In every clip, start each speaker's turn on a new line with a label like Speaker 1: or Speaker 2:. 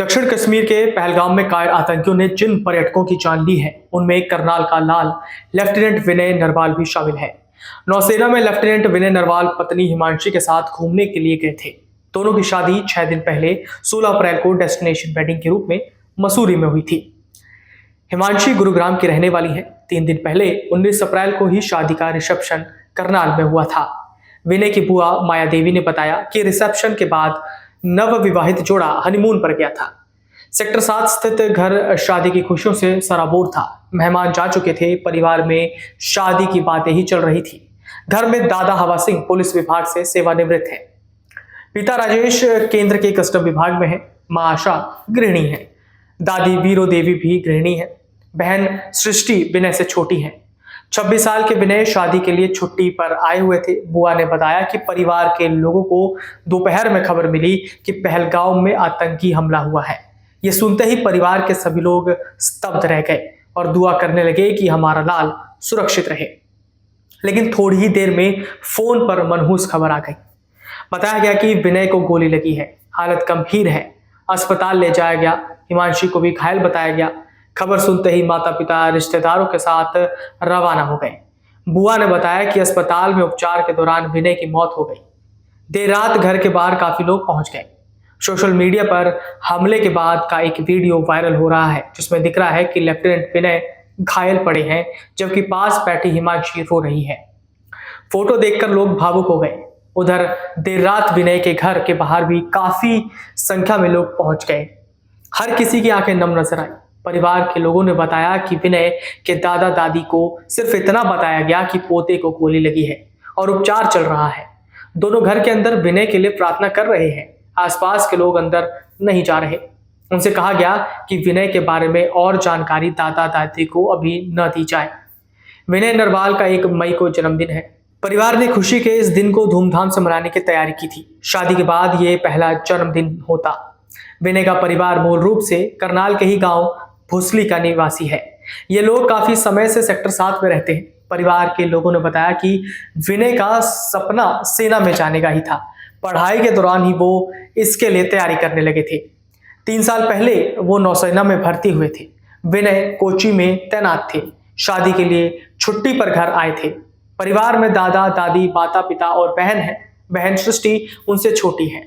Speaker 1: दक्षिण कश्मीर के पहलगाम में कायर आतंकियों ने जिन पर्यटकों की जान ली है उनमें एक करनाल का लाल लेफ्टिनेंट विनय नरवाल भी शामिल है। नौसेना में लेफ्टिनेंट विनय नरवाल पत्नी हिमांशी के साथ घूमने के लिए गए थे। दोनों की शादी 6 दिन पहले 16 अप्रैल को डेस्टिनेशन वेडिंग के रूप में मसूरी में हुई थी। हिमांशी गुरुग्राम की रहने वाली है। 3 दिन पहले 19 अप्रैल को ही शादी का रिसेप्शन करनाल में हुआ था। विनय की बुआ माया देवी ने बताया कि रिसेप्शन के बाद नव विवाहित जोड़ा हनीमून पर गया था। सेक्टर 7 स्थित घर शादी की खुशियों से सराबोर था। मेहमान जा चुके थे, परिवार में शादी की बातें ही चल रही थी। घर में दादा हवा सिंह पुलिस विभाग से सेवानिवृत्त है। पिता राजेश केंद्र के कस्टम विभाग में है। मां आशा गृहिणी है। दादी वीरो देवी भी गृहिणी है। बहन सृष्टि विनय से छोटी है। 26 साल के विनय शादी के लिए छुट्टी पर आए हुए थे। बुआ ने बताया कि परिवार के लोगों को दोपहर में खबर मिली कि पहलगाम में आतंकी हमला हुआ है। ये सुनते ही परिवार के सभी लोग स्तब्ध रह गए और दुआ करने लगे कि हमारा लाल सुरक्षित रहे। लेकिन थोड़ी ही देर में फोन पर मनहूस खबर आ गई। बताया गया कि विनय को गोली लगी है, हालत गंभीर है, अस्पताल ले जाया गया। हिमांशी को भी घायल बताया गया। खबर सुनते ही माता पिता रिश्तेदारों के साथ रवाना हो गए। बुआ ने बताया कि अस्पताल में उपचार के दौरान विनय की मौत हो गई। देर रात घर के बाहर काफी लोग पहुंच गए। सोशल मीडिया पर हमले के बाद का एक वीडियो वायरल हो रहा है जिसमें दिख रहा है कि लेफ्टिनेंट विनय घायल पड़े हैं जबकि पास बैठी हिमांशी रो रही है। फोटो देखकर लोग भावुक हो गए। उधर देर रात विनय के घर के बाहर भी काफी संख्या में लोग पहुंच गए। हर किसी की आंखें नम नजर आई। परिवार के लोगों ने बताया कि विनय के दादा दादी को सिर्फ इतना बताया गया कि पोते को गोली लगी है और उपचार चल रहा है। दोनों घर के अंदर विनय के लिए प्रार्थना कर रहे हैं। आसपास के लोग अंदर नहीं जा रहे। उनसे कहा गया कि विनय के बारे में और जानकारी दादा दादी को अभी न दी जाए। विनय नरवाल का 1 मई को जन्मदिन है। परिवार ने खुशी के इस दिन को धूमधाम से मनाने की तैयारी की थी। शादी के बाद ये पहला जन्मदिन होता। विनय का परिवार मूल रूप से करनाल के ही गांव भोसली का निवासी है। ये लोग काफी समय से सेक्टर 7 में रहते हैं। परिवार के लोगों ने बताया कि विनय का सपना सेना में जाने का ही था। पढ़ाई के दौरान ही वो इसके लिए तैयारी करने लगे थे। 3 साल पहले वो नौसेना में भर्ती हुए थे। विनय कोची में तैनात थे। शादी के लिए छुट्टी पर घर आए थे। परिवार में दादा दादी माता पिता और बहन है। बहन सृष्टि उनसे छोटी है।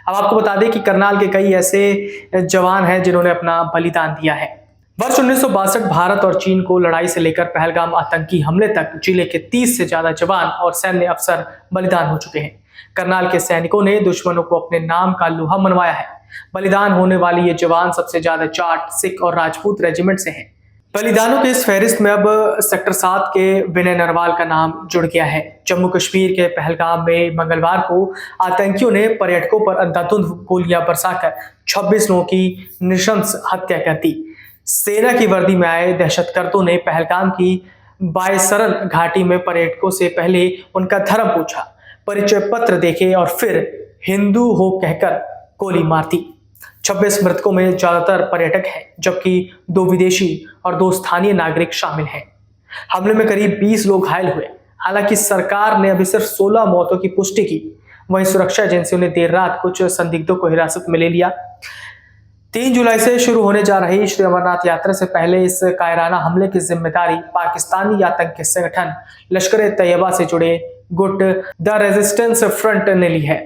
Speaker 1: अब आपको बता दें कि करनाल के कई ऐसे जवान हैं जिन्होंने अपना बलिदान दिया है। वर्ष 1962 भारत और चीन को लड़ाई से लेकर पहलगाम आतंकी हमले तक जिले के 30 से ज्यादा जवान और सैन्य अफसर बलिदान हो चुके हैं। करनाल के सैनिकों ने दुश्मनों को अपने नाम का लोहा मनवाया है। बलिदान होने वाली ये जवान सबसे ज्यादा जाट, सिख और राजपूत रेजिमेंट से हैं। बलिदानों के इस फहरिस्त में अब सेक्टर 7 के विनय नरवाल का नाम जुड़ गया है। जम्मू कश्मीर के पहलगाम में मंगलवार को आतंकियों ने पर्यटकों पर अंधाधुंध गोलियां बरसाकर 26 लोगों की नृशंस हत्या कर दी। सेना की वर्दी में आए दहशतगर्दों ने पहलगाम की बायसरन घाटी में पर्यटकों से पहले उनका धर्म पूछा, परिचय पत्र देखे और फिर हिंदू हो कहकर गोली मार दी। 26 मृतकों में ज्यादातर पर्यटक हैं जबकि 2 विदेशी और 2 स्थानीय नागरिक शामिल हैं। हमले में करीब 20 लोग घायल हुए। हालांकि सरकार ने अभी सिर्फ 16 मौतों की पुष्टि की। वहीं सुरक्षा एजेंसियों ने देर रात कुछ संदिग्धों को हिरासत में ले लिया। 3 जुलाई से शुरू होने जा रही श्री अमरनाथ यात्रा से पहले इस कायराना हमले की जिम्मेदारी पाकिस्तानी आतंकी संगठन लश्कर ए तैयबा से जुड़े गुट द रेजिस्टेंस फ्रंट ने ली है।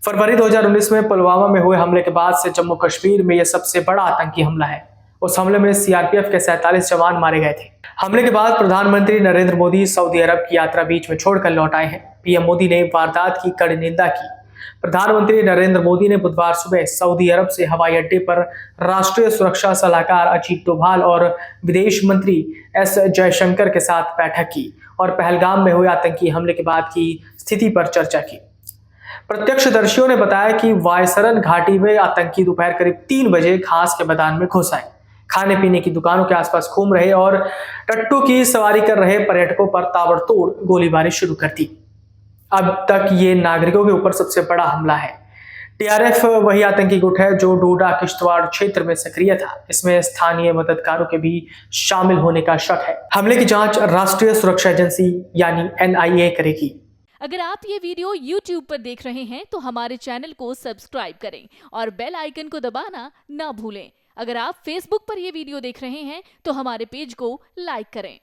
Speaker 1: फरवरी 2019 में पुलवामा में हुए हमले के बाद से जम्मू कश्मीर में यह सबसे बड़ा आतंकी हमला है। उस हमले में सीआरपीएफ के 47 जवान मारे गए थे। हमले के बाद प्रधानमंत्री नरेंद्र मोदी सऊदी अरब की यात्रा बीच में छोड़कर लौट आए हैं। पीएम मोदी ने वारदात की कड़ी निंदा की। प्रधानमंत्री नरेंद्र मोदी ने बुधवार सुबह सऊदी अरब से हवाई अड्डे पर राष्ट्रीय सुरक्षा सलाहकार अजीत डोभाल और विदेश मंत्री एस जयशंकर के साथ बैठक की और पहलगाम में हुए आतंकी हमले के बाद की स्थिति पर चर्चा की। प्रत्यक्षदर्शियों ने बताया कि वायसरन घाटी में आतंकी दोपहर करीब 3 बजे घास के मैदान में घुस आए, खाने पीने की दुकानों के आसपास घूम रहे और टट्टू की सवारी कर रहे पर्यटकों पर ताबड़तोड़ गोलीबारी शुरू कर दी। अब तक ये नागरिकों के ऊपर सबसे बड़ा हमला है। टीआरएफ वही आतंकी गुट है जो डोडा किश्तवाड़ क्षेत्र में सक्रिय था। इसमें स्थानीय मददगारों के भी शामिल होने का शक है। हमले की जांच राष्ट्रीय सुरक्षा एजेंसी यानी एनआईए करेगी।
Speaker 2: अगर आप ये वीडियो YouTube पर देख रहे हैं तो हमारे चैनल को सब्सक्राइब करें और बेल आइकन को दबाना ना भूलें। अगर आप Facebook पर ये वीडियो देख रहे हैं तो हमारे पेज को लाइक करें।